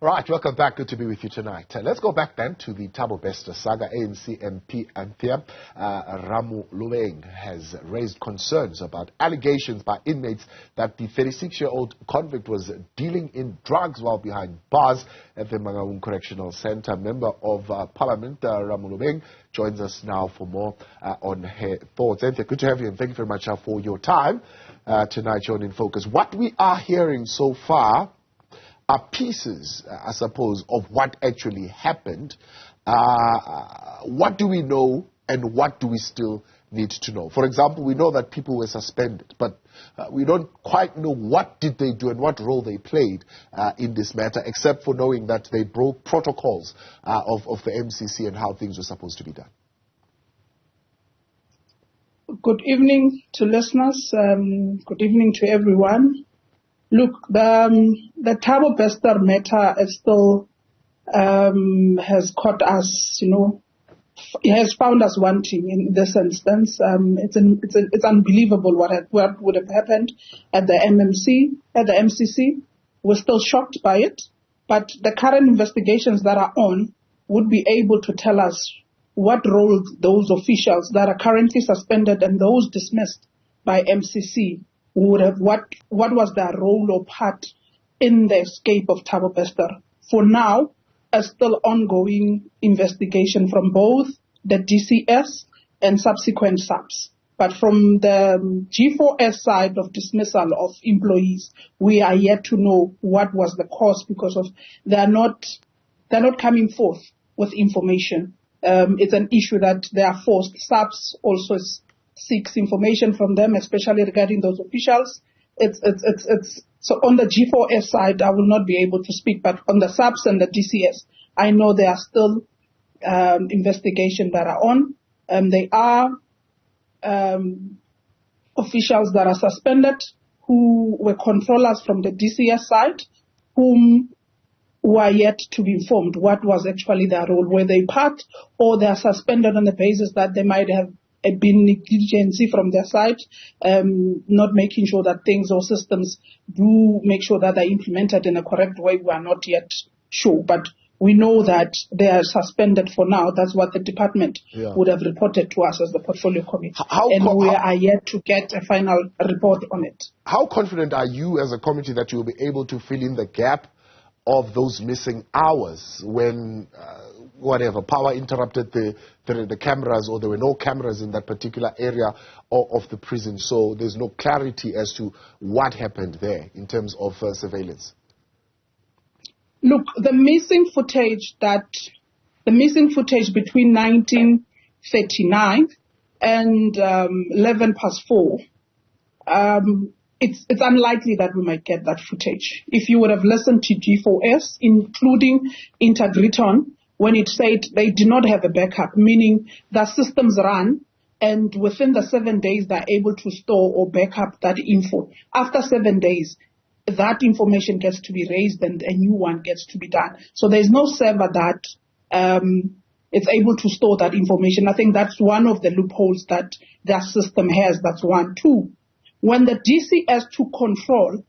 Right, welcome back. Good to be with you tonight. Let's go back then to the Thabo Bester saga. ANC MP Anthea Ramolobeng has raised concerns about allegations by inmates that the 36-year-old convict was dealing in drugs while behind bars at the Mangaung Correctional Center. Member of Parliament, Ramolobeng, joins us now for more on her thoughts. Anthea, good to have you, and thank you very much for your time tonight, John in Focus. What we are hearing so far are pieces, I suppose, of what actually happened. What do we know and what do we still need to know? For example, we know that people were suspended, but we don't quite know what did they do and what role they played in this matter, except for knowing that they broke protocols of the MCC and how things were supposed to be done. Good evening to listeners. Good evening to everyone. Look, the Thabo Bester matter is still has caught us, it has found us wanting in this instance. It's unbelievable what would have happened at the MCC. We're still shocked by it, but the current investigations that are on would be able to tell us what role those officials that are currently suspended and those dismissed by MCC would have, what was their role or part in the escape of Thabo Bester. For now, a still ongoing investigation from both the DCS and subsequent SAPs. But from the G4S side of dismissal of employees, we are yet to know what was the cause, because of they're not coming forth with information. It's an issue that they are forced. SAPs also seeks information from them, especially regarding those officials. So on the G4S side, I will not be able to speak, but on the SAPs and the DCS, I know there are still investigations that are on. They are officials that are suspended who were controllers from the DCS side, who are yet to be informed what was actually their role. Were they part, or they are suspended on the basis that they might have been negligency from their side, not making sure that things or systems do make sure that they're implemented in a correct way. We are not yet sure, but we know that they are suspended for now. That's what the department would have reported to us as the portfolio committee. We are yet to get a final report on it. How confident are you as a committee that you will be able to fill in the gap of those missing hours when power interrupted the cameras, or there were no cameras in that particular area of the prison, so there's no clarity as to what happened there in terms of surveillance? Look, the missing footage between 1939 and 4:11, it's unlikely that we might get that footage. If you would have listened to G4S, including Integriton, when it said they do not have a backup, meaning the systems run, and within the 7 days they're able to store or back up that info. After 7 days, that information gets to be raised and a new one gets to be done. So there's no server that it's able to store that information. I think that's one of the loopholes that their system has. That's one. Two, when the DCS took control,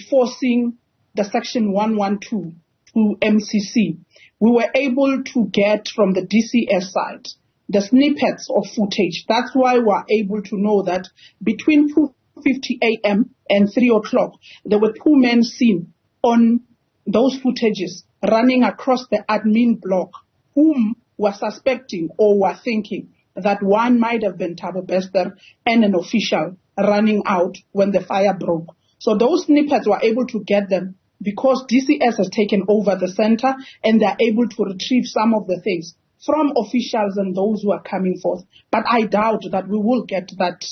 forcing the Section 112 to MCC, we were able to get from the DCS side the snippets of footage. That's why we're able to know that between 2:50 a.m. and 3 o'clock, there were two men seen on those footages running across the admin block, whom were suspecting or were thinking that one might have been Thabo Bester and an official running out when the fire broke. So those snippets were able to get them because DCS has taken over the center, and they're able to retrieve some of the things from officials and those who are coming forth. But I doubt that we will get that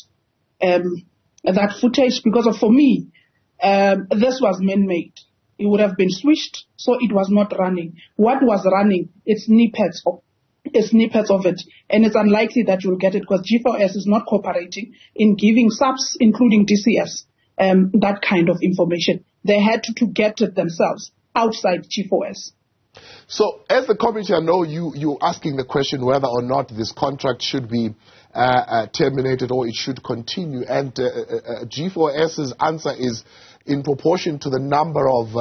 footage, because for me, this was man-made. It would have been switched, so it was not running. What was running, it's snippets of it, and it's unlikely that you'll get it because G4S is not cooperating in giving SAPs, including DCS, that kind of information. They had to get it themselves outside G4S. So as the committee, I know you're asking the question whether or not this contract should be terminated or it should continue. And G4S's answer is in proportion to the number of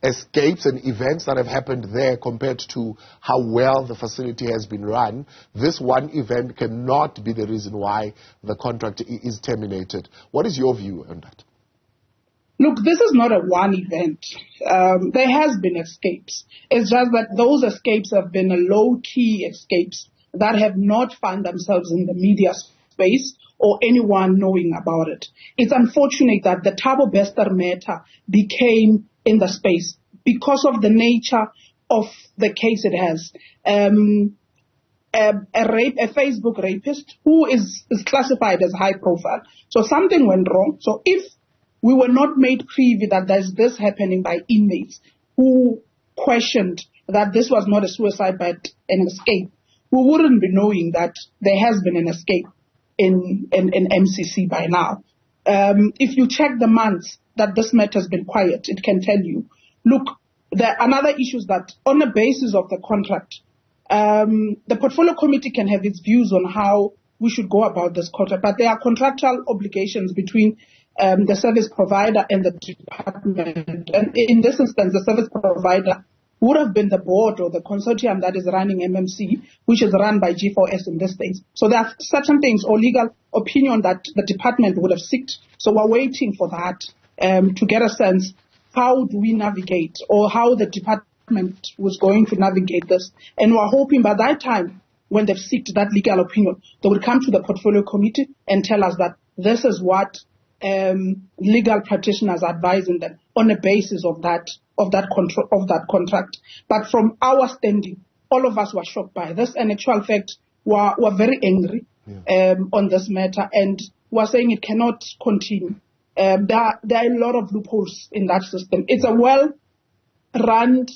escapes and events that have happened there compared to how well the facility has been run, this one event cannot be the reason why the contract is terminated. What is your view on that? Look, this is not a one event. There has been escapes. It's just that those escapes have been low-key escapes that have not found themselves in the media space or anyone knowing about it. It's unfortunate that the Thabo Bester matter became in the space because of the nature of the case it has. A Facebook rapist who is classified as high profile. So something went wrong. So if we were not made privy that there's this happening by inmates who questioned that this was not a suicide but an escape, we wouldn't be knowing that there has been an escape in MCC by now. If you check the months that this matter has been quiet, it can tell you. Look, another issue is that on the basis of the contract, the portfolio committee can have its views on how we should go about this contract, but there are contractual obligations between the service provider and the department. And in this instance, the service provider would have been the board or the consortium that is running MMC, which is run by G4S in this state. So there are certain things or legal opinion that the department would have sought. So we're waiting for that to get a sense how do we navigate or how the department was going to navigate this. And we're hoping by that time, when they've sought that legal opinion, they will come to the portfolio committee and tell us that this is what legal practitioners are advising them on the basis of that contract. But from our standing, all of us were shocked by this, and in actual fact, were very angry on this matter, and were saying it cannot continue. There are a lot of loopholes in that system. It's a well-run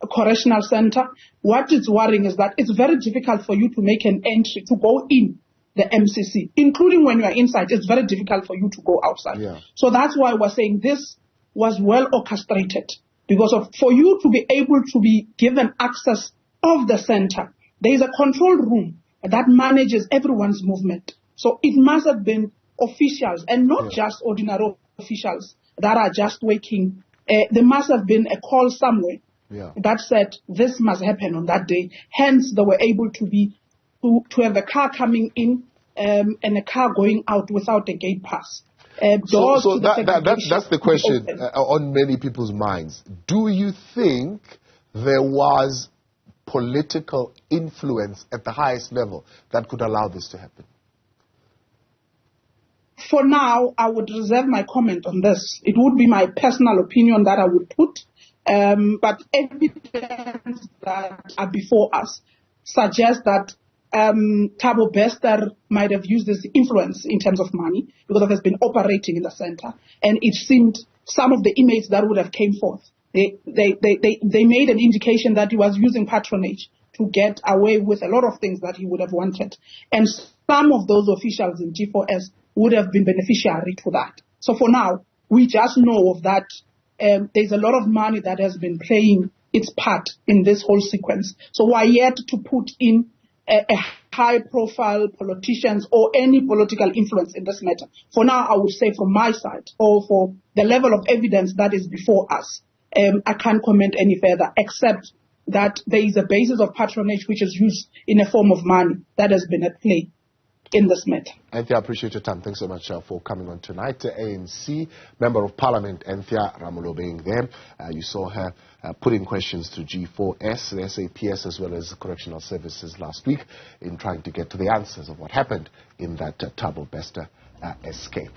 correctional center. What is worrying is that it's very difficult for you to make an entry to go in the MCC, including when you are inside. It's very difficult for you to go outside. Yeah. So that's why we're saying this was well orchestrated, because for you to be able to be given access of the center, there is a control room that manages everyone's movement. So it must have been officials and not just ordinary officials that are just working. There must have been a call somewhere that said this must happen on that day. Hence, they were able to have a car coming in and a car going out without a gate pass. That's the question on many people's minds. Do you think there was political influence at the highest level that could allow this to happen? For now, I would reserve my comment on this. It would be my personal opinion that I would put, but evidence that are before us suggests that Thabo Bester might have used this influence in terms of money because it has been operating in the center. And it seemed some of the inmates that would have came forth, they made an indication that he was using patronage to get away with a lot of things that he would have wanted. And some of those officials in G4S would have been beneficiary to that. So for now, we just know of that. There's a lot of money that has been playing its part in this whole sequence. So we're yet to put in a high-profile politicians or any political influence in this matter. For now, I would say from my side, or for the level of evidence that is before us, I can't comment any further, except that there is a basis of patronage which is used in a form of money that has been at play in this matter. Anthea, I appreciate your time. Thanks so much for coming on tonight. ANC Member of Parliament Anthea Ramolobeng there. You saw her putting questions to G4S, the SAPS, as well as Correctional Services last week in trying to get to the answers of what happened in that Thabo Bester escape.